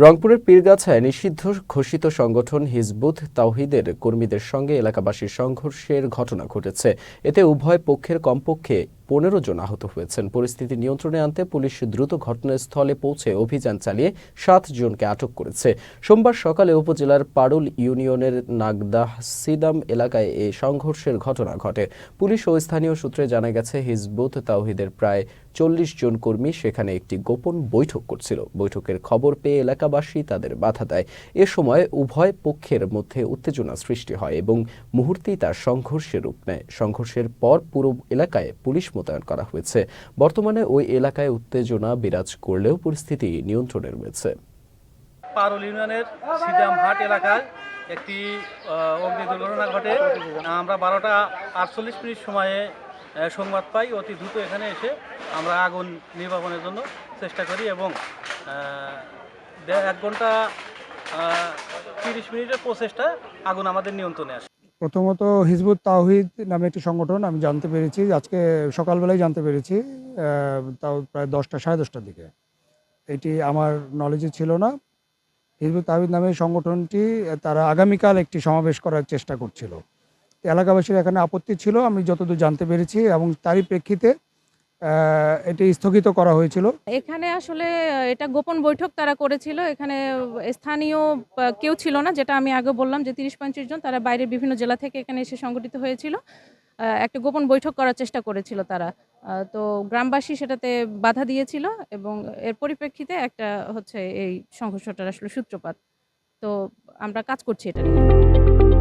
রংপুরের পীরগাছায় নিষিদ্ধ ঘোষিত সংগঠন হিজবুত তাওহিদের কর্মীদের সঙ্গে এলাকাবাসীর সংঘর্ষের ঘটনা ঘটেছে। এতে উভয় পক্ষের কমপক্ষে ১৫ জন আহত হয়েছেন। পরিস্থিতি নিয়ন্ত্রণে আনতে পুলিশ দ্রুত ঘটনাস্থলে পৌঁছে অভিযান চালিয়ে ৭ জনকে আটক করেছে। সোমবার সকালে উপজেলার পারুল ইউনিয়নের নাগদাহ সিদাম এলাকায় এই সংঘর্ষের ঘটনা ঘটে। পুলিশ ও স্থানীয় সূত্রে জানা গেছে, হিজবুত তাওহিদের প্রায় ৪০ জন কর্মী সেখানে একটি গোপন বৈঠক করছিল। বৈঠকের খবর পেয়ে এলাকাবাসী তাদের বাধা দেয়। এ সময় উভয় পক্ষের মধ্যে উত্তেজনা সৃষ্টি হয় এবং মুহূর্তেই তার সংঘর্ষের রূপ নেয়। সংঘর্ষের পর পুরো এলাকায় পুলিশ মোতায়েন করা হয়েছে। বর্তমানে ওই এলাকায় উত্তেজনা বিরাজ করলেও পরিস্থিতি নিয়ন্ত্রণে রয়েছে। পারুল ইউনিয়নের সিদামহাট এলাকায় একটি অগ্নি দুর্ঘটনা ঘটে। আমরা 12টা 48 সময়ে সংবাদ পাই। অতি দ্রুত এখানে এসে আমরা আগুন নির্বাপনের জন্য চেষ্টা করি এবং 1 ঘন্টা 30 মিনিটের প্রচেষ্টা আগুন আমাদের নিয়ন্ত্রণে আসে। প্রথমত হিজবুত তাওহিদ নামে একটি সংগঠন আমি জানতে পেরেছি, আজকে সকালবেলায় জানতে পেরেছি, তাও প্রায় 10টা 10:30টার দিকে। এটি আমার নলেজে ছিল না। হিজবুত তাওহিদ নামে সংগঠনটি তারা আগামীকাল একটি সমাবেশ করার চেষ্টা করছিল। এলাকাবাসীর এখানে আপত্তি ছিল আমি যতদূর জানতে পেরেছি, এবং তারই প্রেক্ষিতে এটি স্থগিত করা হয়েছিল। এখানে আসলে এটা গোপন বৈঠক তারা করেছিল। এখানে স্থানীয় কেউ ছিল না, যেটা আমি আগে বললাম যে ৩০-৩৫ জন তারা বাইরের বিভিন্ন জেলা থেকে এখানে এসে সংগঠিত হয়েছিল। একটা গোপন বৈঠক করার চেষ্টা করেছিল তারা। তো গ্রামবাসী সেটাতে বাধা দিয়েছিল এবং এর পরিপ্রেক্ষিতে একটা এই সংঘর্ষটার আসলে সূত্রপাত। তো আমরা কাজ করছি এটা নিয়ে।